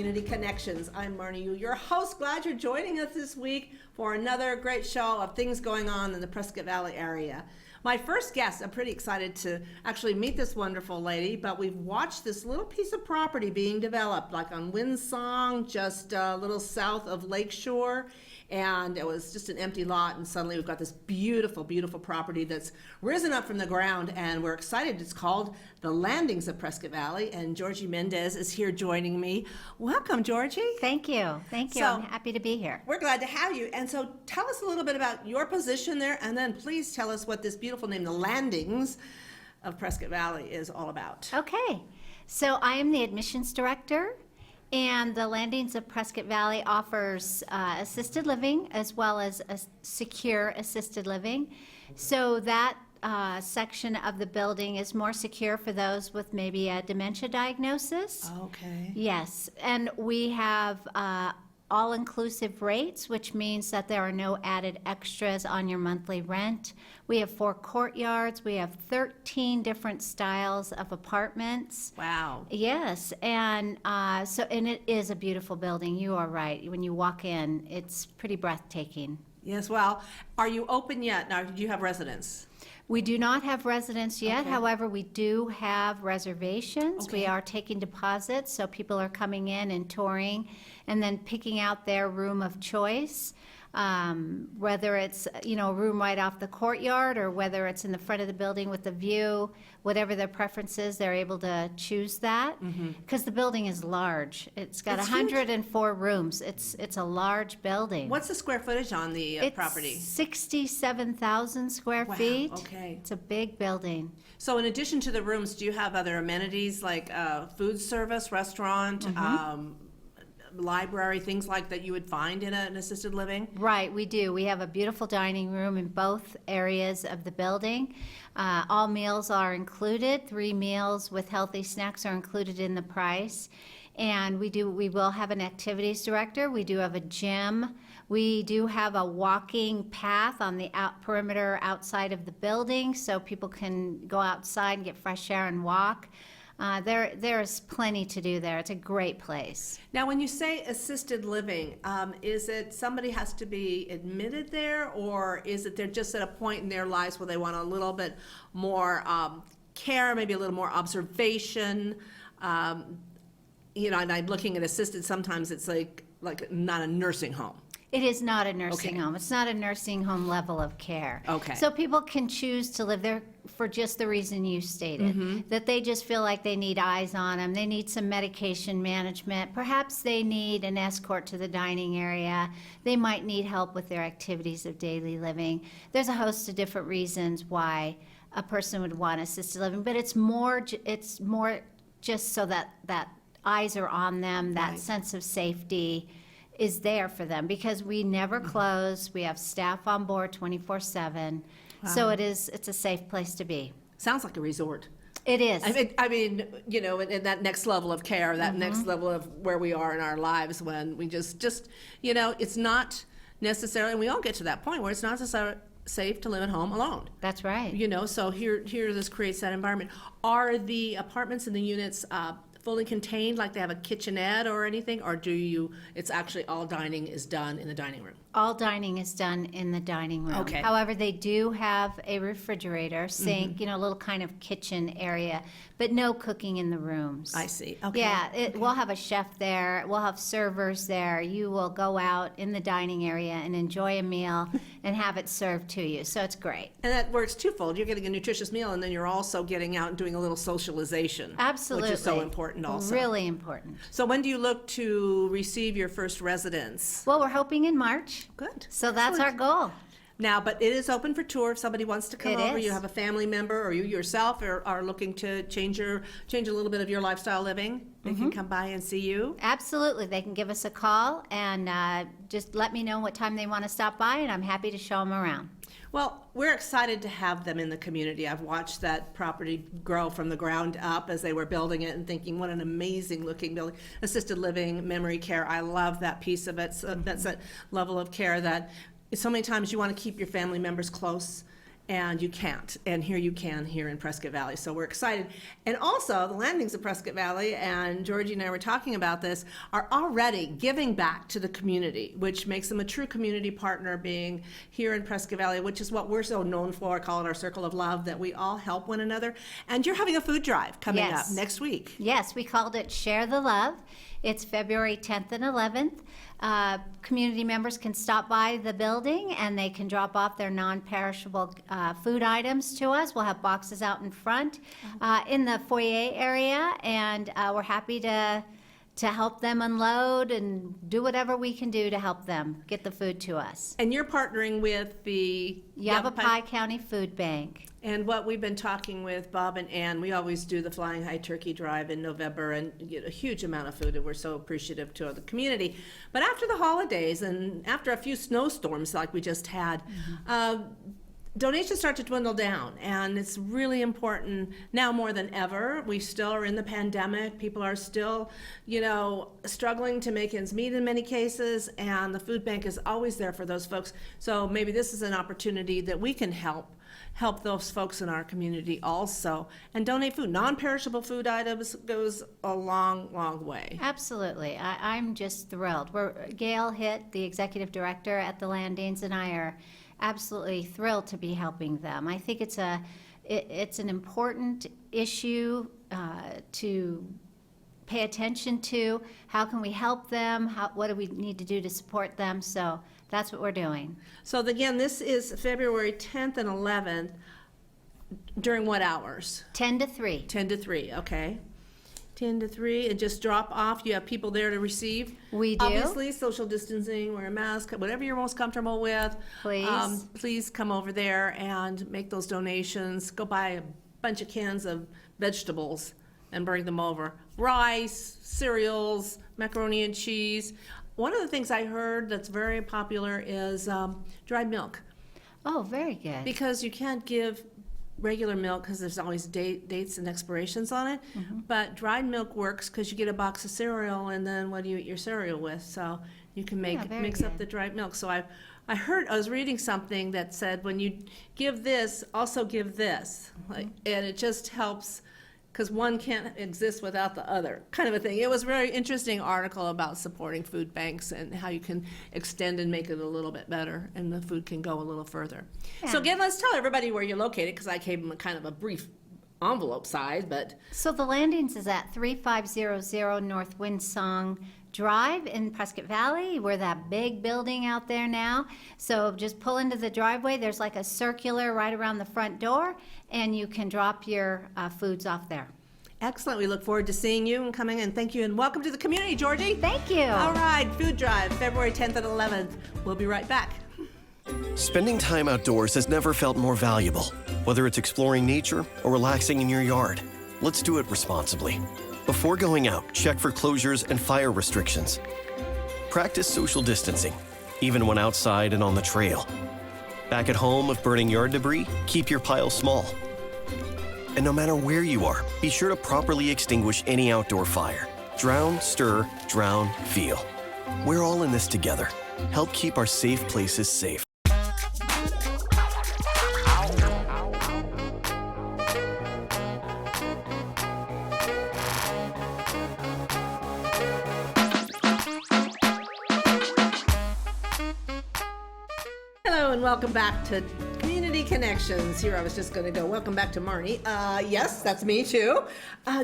Community Connections. I'm Marnie Yu, your host. Glad you're joining us this week for another great show of things going on in the Prescott Valley area. My first guest, I'm pretty excited to actually meet this wonderful lady, but we've watched this little piece of property being developed, like on Windsong, just a little south of Lakeshore, and it was just an empty lot, and suddenly we've got this beautiful, beautiful property that's risen up from the ground, and we're excited. It's called The Landings of Prescott Valley, and Georgie Mendez is here joining me. Welcome, Georgie. Thank you. Thank you. I'm happy to be here. We're glad to have you. And so tell us a little bit about your position there, and then please tell us what this beautiful name, The Landings of Prescott Valley, is all about. Okay. So I am the admissions director, and the Landings of Prescott Valley offers assisted living as well as a secure assisted living. So that section of the building is more secure for those with maybe a dementia diagnosis. Okay. Yes, and we have all-inclusive rates, which means that there are no added extras on your monthly rent. We have 4 courtyards. We have 13 different styles of apartments. Wow. Yes, and and it is a beautiful building. You are right. When you walk in, it's pretty breathtaking. Yes, well, are you open yet? Now, do you have residents? We do not have residents yet. Okay. However, we do have reservations. Okay. We are taking deposits, so people are coming in and touring and then picking out their room of choice. Whether it's, a room right off the courtyard or whether it's in the front of the building with the view, whatever their preference is, they're able to choose that. Because the building is large. It's got It's huge. 104 rooms. It's a large building. What's the square footage on the property? It's 67,000 square Wow, feet. okay. It's a big building. So in addition to the rooms, do you have other amenities like food service, restaurant, library, things like that you would find in an assisted living? Right, we do. We have a beautiful dining room in both areas of the building. All meals are included. 3 meals with healthy snacks are included in the price. And we will have an activities director. We do have a gym. We do have a walking path on the perimeter outside of the building, so people can go outside and get fresh air and walk. There's plenty to do there. It's a great place. Now, when you say assisted living, is it somebody has to be admitted there, or is it they're just at a point in their lives where they want a little bit more care, maybe a little more observation? And I'm looking at assisted, sometimes it's like not a nursing home. It is not a nursing Okay. home. It's not a nursing home level of care. Okay. So people can choose to live there for just the reason you stated, that they just feel like they need eyes on them. They need some medication management. Perhaps they need an escort to the dining area. They might need help with their activities of daily living. There's a host of different reasons why a person would want assisted living, but it's more just so that eyes are on them, that Right. sense of safety is there for them, because we never close. We have staff on board 24/7. So it's a safe place to be. Sounds like a resort. It is. I mean, in that next level of care, that next level of where we are in our lives, when we just, it's not necessarily, and we all get to that point where it's not necessarily safe to live at home alone. That's right. So here this creates that environment. Are the apartments and the units fully contained, like they have a kitchenette or anything, or it's actually all dining is done in the dining room? All dining is done in the dining room. Okay. However, they do have a refrigerator, sink, a little kind of kitchen area, but no cooking in the rooms. I see. Okay. Yeah, we'll have a chef there. We'll have servers there. You will go out in the dining area and enjoy a meal and have it served to you. So it's great. And that works twofold. You're getting a nutritious meal, and then you're also getting out and doing a little socialization. Absolutely. Which is so important also. Really important. So when do you look to receive your first residents? Well, we're hoping in March. Good. So that's our goal. Now, but it is open for tour if somebody wants to come It over. is. You have a family member, or you yourself are looking to change a little bit of your lifestyle living. They can come by and see you. Absolutely. They can give us a call and just let me know what time they want to stop by, and I'm happy to show them around. Well, we're excited to have them in the community. I've watched that property grow from the ground up as they were building it and thinking, what an amazing looking building. Assisted living, memory care, I love that piece of it. So that's that level of care that so many times you want to keep your family members close. and you can't. And here you can here in Prescott Valley. So we're excited. And also, the Landings of Prescott Valley, and Georgie and I were talking about this, are already giving back to the community, which makes them a true community partner being here in Prescott Valley, which is what we're so known for. I call it our circle of love, that we all help one another. And you're having a food drive coming Yes. up next week. Yes, we called it Share the Love. It's February 10th and 11th. Community members can stop by the building and they can drop off their non-perishable food items to us. We'll have boxes out in front in the foyer area, and we're happy to help them unload and do whatever we can do to help them get the food to us. And you're partnering with the Yavapai County Food Bank. And what we've been talking with Bob and Ann, we always do the Flying High Turkey Drive in November and get a huge amount of food, and we're so appreciative to the community. But after the holidays and after a few snowstorms like we just had, donations start to dwindle down, and it's really important now more than ever. We still are in the pandemic. People are still, struggling to make ends meet in many cases, and the food bank is always there for those folks. So maybe this is an opportunity that we can help those folks in our community also, and donate food. Non-perishable food items goes a long, long way. Absolutely. I'm just thrilled. Gail Hitt, the executive director at the Landings, and I are absolutely thrilled to be helping them. I think it's an important issue to pay attention to. How can we help them? What do we need to do to support them? So that's what we're doing. So again, this is February 10th and 11th. During what hours? 10 to 3. 10 to 3, okay. 10 to 3, and just drop off. You have people there to receive? We do. Obviously, social distancing, wear a mask, whatever you're most comfortable with. Please. Please come over there and make those donations. Go buy a bunch of cans of vegetables and bring them over. Rice, cereals, macaroni and cheese. One of the things I heard that's very popular is dried milk, Oh, very good. because you can't give regular milk because there's always dates and expirations on it. But dried milk works because you get a box of cereal, and then what do you eat your cereal with? So you can very mix up good. the dried milk. So I was reading something that said when you give this, also give this, and it just helps, because one can't exist without the other, kind of a thing. It was a very interesting article about supporting food banks and how you can extend and make it a little bit better, and the food can go a little further. So Yeah. again, let's tell everybody where you're located, because I gave them a kind of a brief envelope size, but So the Landings is at 3500 North Windsong Drive in Prescott Valley. We're that big building out there now. So just pull into the driveway. There's like a circular right around the front door, and you can drop your foods off there. excellent. We look forward to seeing you and coming in. Thank you, and welcome to the community, Georgie. Thank you. All right, food drive, February 10th and 11th. We'll be right back. Spending time outdoors has never felt more valuable. Whether it's exploring nature or relaxing in your yard, let's do it responsibly. Before going out, check for closures and fire restrictions. Practice social distancing, even when outside and on the trail. Back at home, if burning yard debris, keep your pile small. And no matter where you are, be sure to properly extinguish any outdoor fire. Drown, stir, drown, feel. We're all in this together. Help keep our safe places safe. Hello and welcome back to Community Connections. Here I was just going to go. Welcome back to Marnie. Yes, that's me too.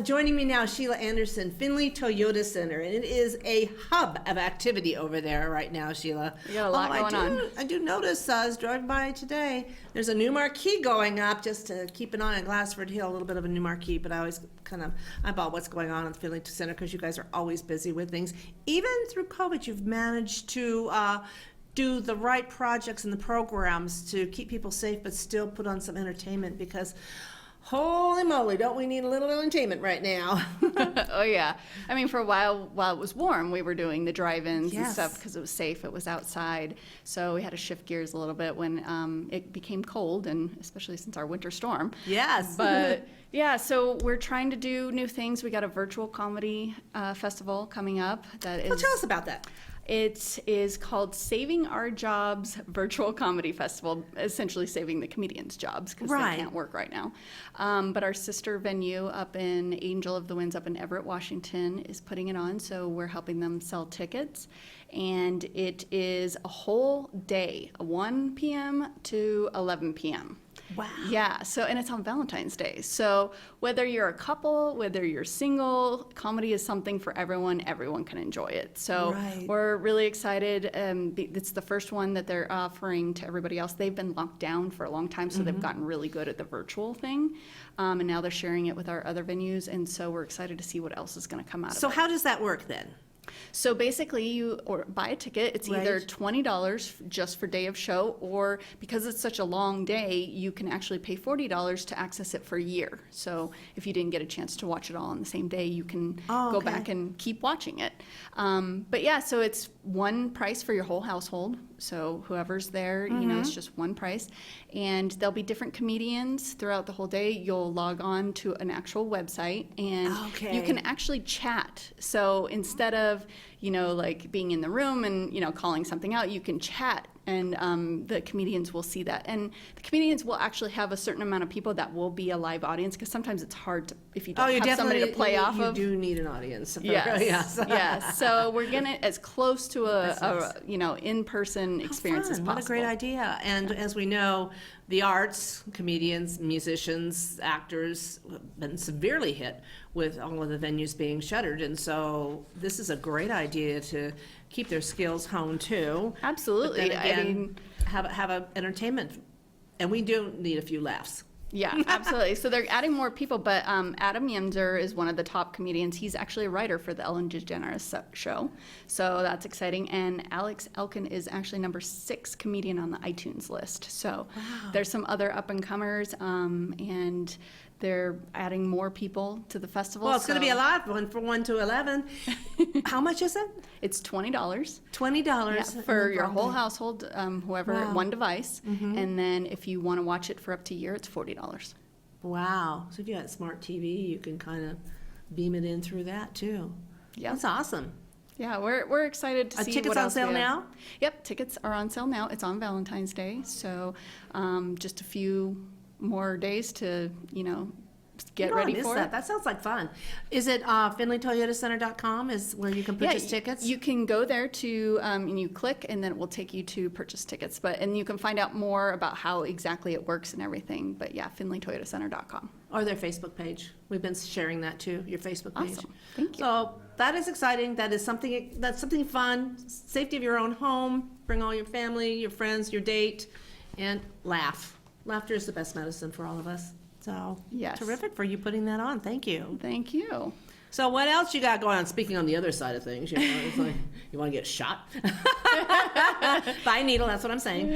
Joining me now, Sheila Anderson, Finley Toyota Center, and it is a hub of activity over there right now, Sheila. We got a lot going on. I do notice, I was driving by today, there's a new marquee going up just to keep an eye on Glassford Hill, a little bit of a new marquee, but I always kind of eyeball what's going on at the Finley Center because you guys are always busy with things. Even through COVID, you've managed to do the right projects and the programs to keep people safe but still put on some entertainment, because holy moly, don't we need a little entertainment right now. Oh yeah. I mean, for a while it was warm, we were doing the drive-ins and Yes. stuff because it was safe, it was outside. So we had to shift gears a little bit when it became cold, and especially since our winter storm. Yes. But yeah, so we're trying to do new things. We got a virtual comedy festival coming up that is. Well, tell us about that. It is called Saving Our Jobs Virtual Comedy Festival, essentially saving the comedians' jobs because Right. they can't work right now. But our sister venue up in Angel of the Winds up in Everett, Washington is putting it on, so we're helping them sell tickets. And it is a whole day, 1 p.m. to 11 p.m. Wow. Yeah, so, and it's on Valentine's Day. So whether you're a couple, whether you're single, comedy is something for everyone. Everyone can enjoy it. So Right. we're really excited. It's the first one that they're offering to everybody else. They've been locked down for a long time, so they've gotten really good at the virtual thing. And now they're sharing it with our other venues. And so we're excited to see what else is going to come out So of it. how does that work then? So basically, you buy a ticket. It's either Right. $20 just for day of show, or because it's such a long day, you can actually pay $40 to access it for a year. So if you didn't get a chance to watch it all on the same day, you can Oh, go okay. back and keep watching it. But yeah, so it's one price for your whole household. So whoever's there, you know, it's just one price. And there'll be different comedians throughout the whole day. You'll log on to an actual website and you Okay. can actually chat. So instead of, you know, like being in the room and, you know, calling something out, you can chat and the comedians will see that. And the comedians will actually have a certain amount of people that will be a live audience because sometimes it's hard to, if you don't you have somebody to play off you of. do need an audience. Yes, Yes. yes. So we're getting it as close to That's a nice. you know, in-person experience as Fun. possible. What a great idea. And as we know, the arts, comedians, musicians, actors have been severely hit with all of the venues being shuttered. And so this is a great idea to keep their skills honed too. Absolutely. But then I again, mean, have a entertainment. And we do need a few laughs. yeah, absolutely. So they're adding more people, but Adam Yemser is one of the top comedians. He's actually a writer for the Ellen DeGeneres show, so that's exciting. And Alex Elkin is actually number 6 comedian on the iTunes list. So there's some other up and comers, and they're adding more people to the festival. Well, it's going to be a so lot, from 1 to 11. How much is it? It's $20. $20. Yeah, for your whole household, whoever, Wow. one device. And then if you want to watch it for up to a year, it's $40. Wow. So if you got smart TV, you can kind of beam it in through that too. Yeah. That's awesome. Yeah, we're excited to see Tickets what on else sale we have. now? Yep, tickets are on sale now. It's on Valentine's Day, so just a few more days to, you know, get No, I ready missed for that. it. That sounds like fun. Is it FinleyToyotaCenter.com is where you can purchase tickets? You can go there to and you click, and then it will take you to purchase tickets. And you can find out more about how exactly it works and everything. But yeah, FinleyToyotaCenter.com. Or their Facebook page. We've been sharing that too, your Facebook page. Awesome. Thank you. So that is exciting. That's something fun. Safety of your own home. Bring all your family, your friends, your date, and laugh. Laughter is the best medicine for all of us. So Yes. terrific for you putting that on. Thank you. Thank you. So what else you got going on? Speaking on the other side of things, you know, it's like, you want to get shot? Buy a needle, that's what I'm saying.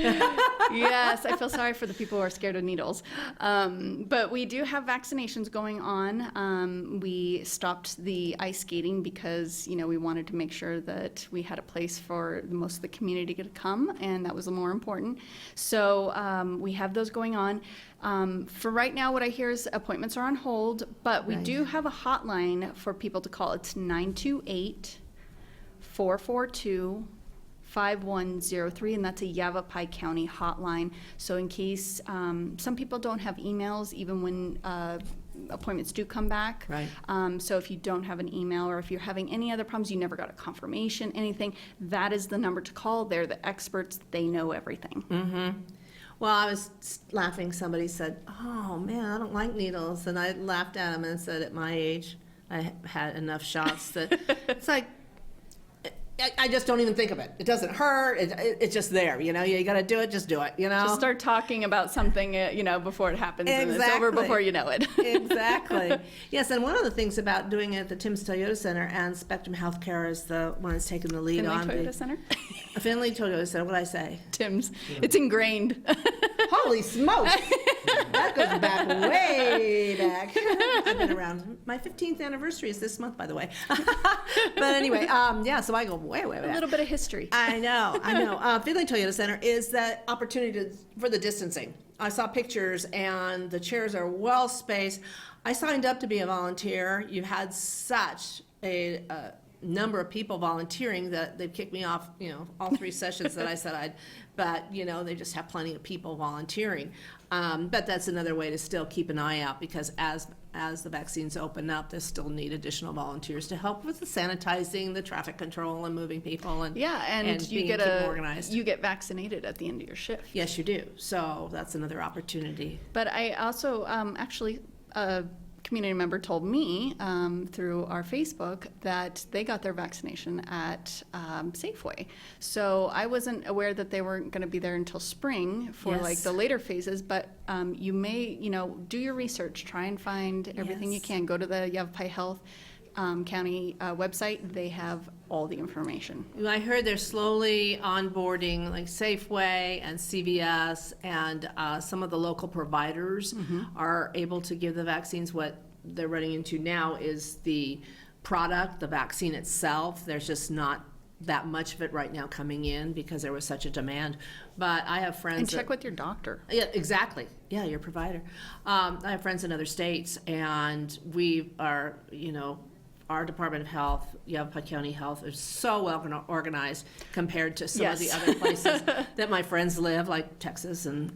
Yes, I feel sorry for the people who are scared of needles. But we do have vaccinations going on. We stopped the ice skating because, you know, we wanted to make sure that we had a place for most of the community to come, and that was more important. So we have those going on. For right now, what I hear is appointments are on hold, but we Right. do have a hotline for people to call. It's 928-442-5103, and that's a Yavapai County hotline. So in case some people don't have emails, even when appointments do come back. Right. So if you don't have an email, or if you're having any other problems, you never got a confirmation, anything, that is the number to call. They're the experts. They know everything. Well, I was laughing. Somebody said, "Oh man, I don't like needles," and I laughed at him and said, "At my age, I had enough shots that it's like I just don't even think of it. It doesn't hurt. It's just there. You know, you got to do it. Just do it. You know." Just start talking about something, you know, before it happens, and it's over Exactly. before you know it. Exactly. Yes, and one of the things about doing it at the Tim's Toyota Center, and Spectrum Healthcare is the one that's taking the lead Finley on Toyota the Center? Finley Toyota Center. What did I say? Tim's. It's ingrained. Holy smokes! That goes back way back. I've been around. My 15th anniversary is this month, by the way. But anyway, yeah. So I go way A back. little bit of history. I know. Finley Toyota Center is that opportunity for the distancing. I saw pictures, and the chairs are well spaced. I signed up to be a volunteer. You've had such a number of people volunteering that they've kicked me off, all 3 sessions that I said but, they just have plenty of people volunteering. But that's another way to still keep an eye out, because as the vaccines open up, they still need additional volunteers to help with the sanitizing, the traffic control, and moving people, and you being get keep 'em organized. you get vaccinated at the end of your shift. Yes, you do. So that's another opportunity. But I also actually a community member told me through our Facebook that they got their vaccination at Safeway. So I wasn't aware that they weren't going to be there until spring for like Yes. the later phases. But you may, do your research, try and find everything you Yes. can. Go to the Yavapai Health County website. They have all the information. I heard they're slowly onboarding like Safeway and CVS, and some of the local providers are able to give the vaccines. What they're running into now is the product, the vaccine itself. There's just not that much of it right now coming in because there was such a demand. But I have friends And that- check with your doctor. Yeah, exactly. Yeah, your provider. I have friends in other states, and we are, our Department of Health, Yavapai County Health, is so well organized compared to some of the Yes. other places that my friends live, like Texas and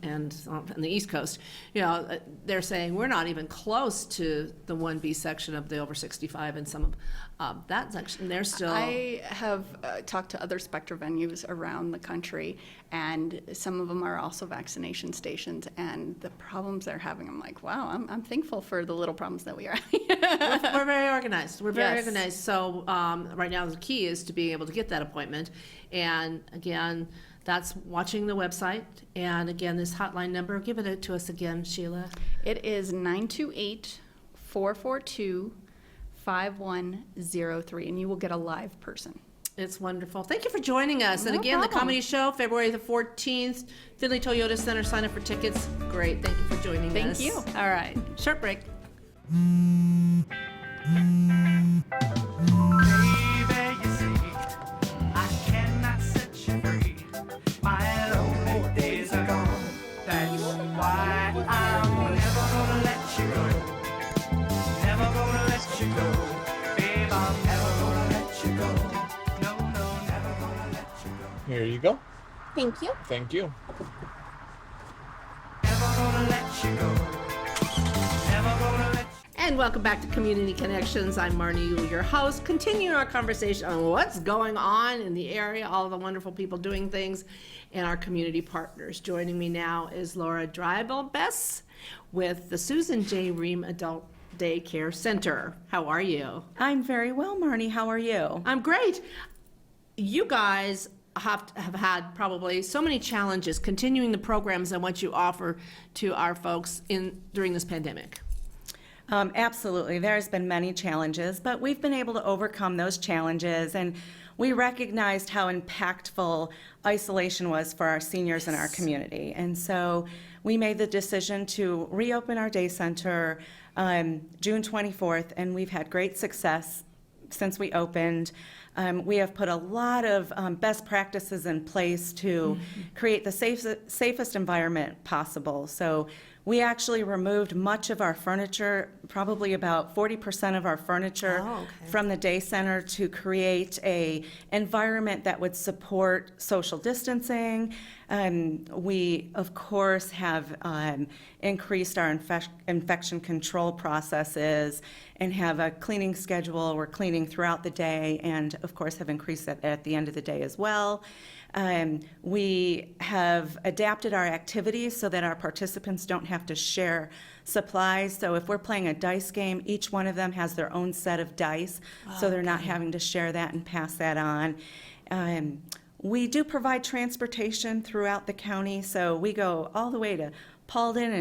on the East Coast. They're saying we're not even close to the 1B section of the over 65, and some of that section. They're still. I have talked to other Spectra venues around the country, and some of them are also vaccination stations, and the problems they're having, I'm like, wow, I'm thankful for the little problems that we are having. We're very organized. We're very Yes. organized. So right now the key is to be able to get that appointment. And again, that's watching the website. And again, this hotline number, give it to us again, Sheila. It is 928-442-5103, and you will get a live person. It's wonderful. Thank you for joining us. And No again, the problem. comedy show, February the 14th, Finley Toyota Center. Sign up for tickets. Great. Thank you for joining Thank us. you. All right. Short break. Baby, you see, I cannot set you free. My lonely days are gone. That's why I'm never gonna let you go. Never gonna let you go. Babe, I'm never gonna let you go. No, never gonna let you go. Here you go. Thank you. Thank you. Never gonna let you go. Never gonna let you And welcome back to Community Connections. I'm Marnie Yule, your host, continuing our conversation on what's going on in the area, all the wonderful people doing things, and our community partners. Joining me now is Laura Dreibel-Bess with the Susan J. Ream Adult Daycare Center. How are you? I'm very well, Marnie. How are you? I'm great. You guys have had probably so many challenges continuing the programs and what you offer to our folks during this pandemic. Absolutely. There's been many challenges, but we've been able to overcome those challenges, and we recognized how impactful isolation was for our seniors in our community. And so we made the decision to reopen our day center June 24th, and we've had great success since we opened. We have put a lot of best practices in place to create the safest environment possible. So we actually removed much of our furniture, probably about 40% of our furniture Oh, okay. from the day center to create a environment that would support social distancing. We, of course, have increased our infection control processes and have a cleaning schedule. We're cleaning throughout the day and, of course, have increased that at the end of the day as well. We have adapted our activities so that our participants don't have to share supplies. So if we're playing a dice game, each one of them has their own set of dice, so they're not having to share that and pass that on. We do provide transportation throughout the county, so we go all the way to Paulden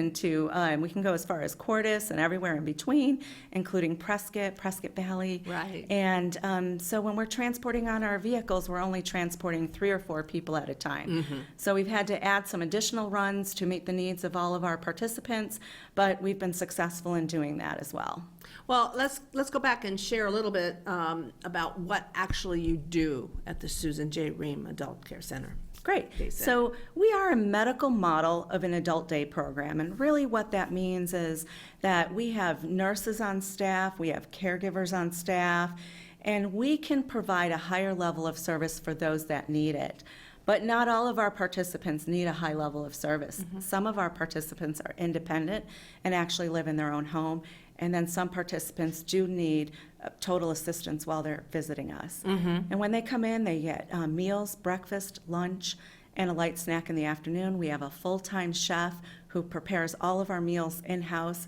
and we can go as far as Cordis and everywhere in between, including Prescott Valley. Right. And so when we're transporting on our vehicles, we're only transporting 3 or 4 people at a time. So we've had to add some additional runs to meet the needs of all of our participants, but we've been successful in doing that as well. Well, let's go back and share a little bit about what actually you do at the Susan J. Ream Adult Care Center. Great. Day center. So we are a medical model of an adult day program, and really what that means is that we have nurses on staff, we have caregivers on staff, and we can provide a higher level of service for those that need it. But not all of our participants need a high level of service. Some of our participants are independent and actually live in their own home, and then some participants do need total assistance while they're visiting us. And when they come in, they get meals, breakfast, lunch, and a light snack in the afternoon. We have a full-time chef who prepares all of our meals in-house,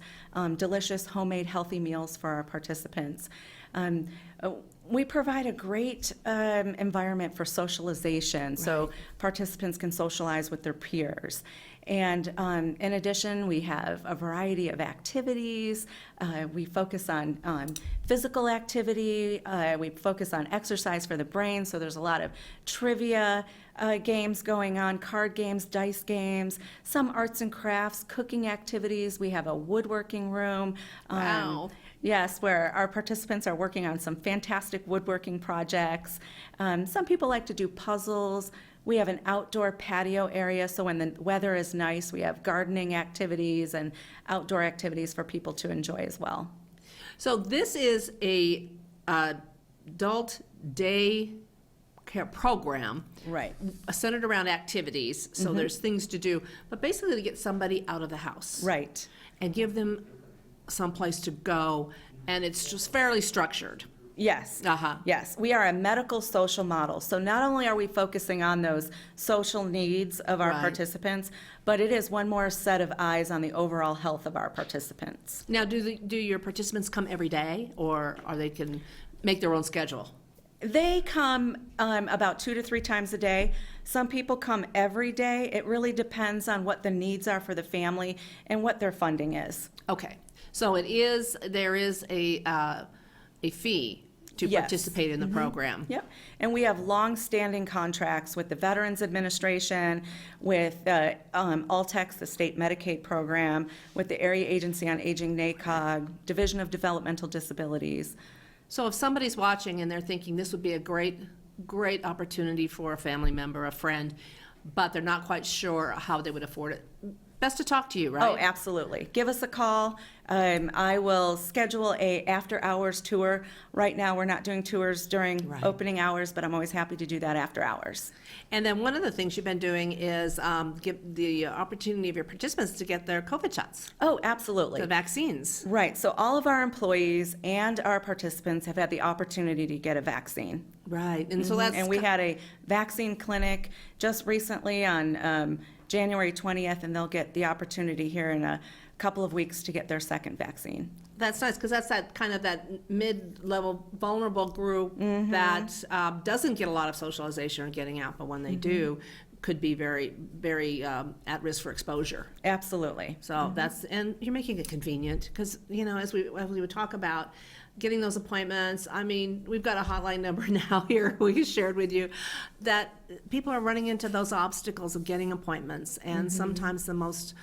delicious homemade healthy meals for our participants. We provide a great environment for socialization, so participants can socialize with their peers. And in addition, we have a variety of activities. We focus on physical activity. We focus on exercise for the brain, so there's a lot of trivia games going on, card games, dice games, some arts and crafts, cooking activities. We have a woodworking room. Wow. Yes, where our participants are working on some fantastic woodworking projects. Some people like to do puzzles. We have an outdoor patio area, so when the weather is nice, we have gardening activities and outdoor activities for people to enjoy as well. So this is a adult day care program. Right. Centered around activities, so there's things to do, but basically to get somebody out of the house. Right. And give them someplace to go, and it's just fairly structured. Yes. Uh-huh. Yes. We are a medical social model. So not only are we focusing on those social needs of our Right. participants, but it is one more set of eyes on the overall health of our participants. Now, do your participants come every day, or they can make their own schedule? They come about 2 to 3 times a day. Some people come every day. It really depends on what the needs are for the family and what their funding is. Okay, so there is a fee to Yes. participate in the program. Yep. And we have long-standing contracts with the Veterans Administration, with Altex, the state Medicaid program, with the Area Agency on Aging, NACOG, Division of Developmental Disabilities. So if somebody's watching and they're thinking this would be a great opportunity for a family member, a friend, but they're not quite sure how they would afford it, best to talk to you, right? Oh, absolutely. Give us a call. I will schedule a after-hours tour. Right now, we're not doing tours during Right. opening hours, but I'm always happy to do that after hours. And then one of the things you've been doing is give the opportunity of your participants to get their COVID shots, Oh, absolutely. the vaccines. Right. So all of our employees and our participants have had the opportunity to get a vaccine. Right, and so that's And we had a vaccine clinic just recently on January 20th, and they'll get the opportunity here in a couple of weeks to get their second vaccine. That's nice, because that's that kind of that mid-level vulnerable group that doesn't get a lot of socialization or getting out, but when they do, could be very, very at risk for exposure. Absolutely. So that's, and you're making it convenient, because, as we would talk about getting those appointments, I mean, we've got a hotline number now here we shared with you, that people are running into those obstacles of getting appointments, and sometimes the most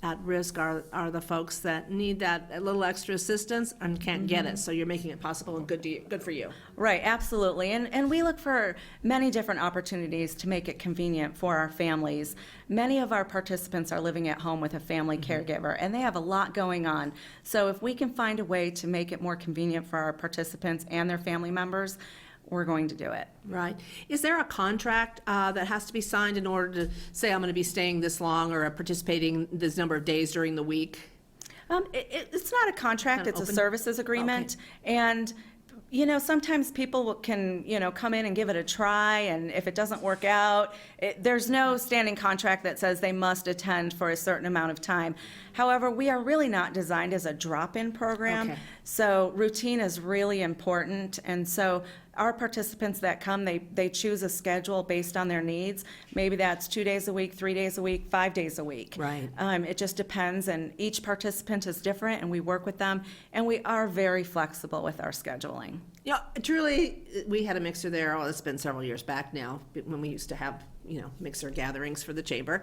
at risk are the folks that need that a little extra assistance and can't get it. So you're making it possible and good for you. Right, absolutely. And we look for many different opportunities to make it convenient for our families. Many of our participants are living at home with a family caregiver, and they have a lot going on. So if we can find a way to make it more convenient for our participants and their family members, we're going to do it. Right. Is there a contract that has to be signed in order to say I'm going to be staying this long or participating this number of days during the week? It's not a contract, Kind of it's a open? services agreement. And, sometimes people can, come in and give it a try, and if it doesn't work out, there's no standing contract that says they must attend for a certain amount of time. However, we are really not designed as a drop-in program, Okay. so routine is really important. And so our participants that come, they choose a schedule based on their needs. Maybe that's 2 days a week, 3 days a week, 5 days a week. Right. It just depends, and each participant is different, and we work with them, and we are very flexible with our scheduling. Yeah, truly, we had a mixer there, it's been several years back now, when we used to have, mixer gatherings for the chamber.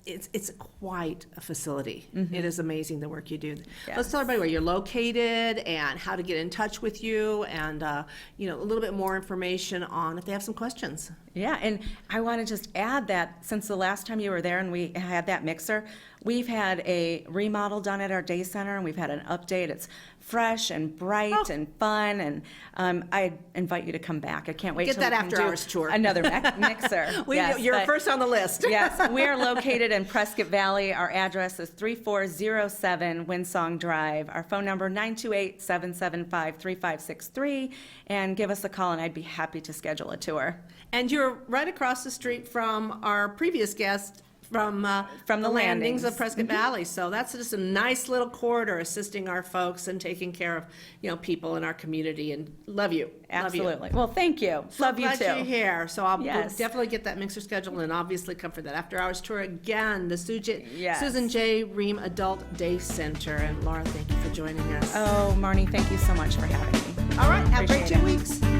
it's quite a facility. Mm-hmm. It is amazing the work you do. Let's tell everybody where you're located and how to get in touch with you, and a little bit more information on if they have some questions. Yeah, and I want to just add that since the last time you were there and we had that mixer, we've had a remodel done at our day center, and we've had an update. It's fresh and bright and fun, and I invite you to come back. I can't wait Get till that we can after do hours tour. another mixer. Yes, You're but- first on the list. Yes, we are located in Prescott Valley. Our address is 3407 Windsong Drive. Our phone number 928-775-3563, and give us a call, and I'd be happy to schedule a tour. And you're right across the street from our previous guest from the landings landings. of Prescott Mm-hmm. Valley. So that's just a nice little corridor assisting our folks and taking care of people in our community. And love you. Love you. Absolutely. Well, thank you. Love you Glad too. you're here. So I'll Yes. definitely get that mixer scheduled and obviously come for that after hours tour again. The Yes. Susan J. Ream Adult Day Center. And Laura, thank you for joining us. Oh, Marnie, thank you so much for having me. All right. Have a great appreciate 2 it. weeks.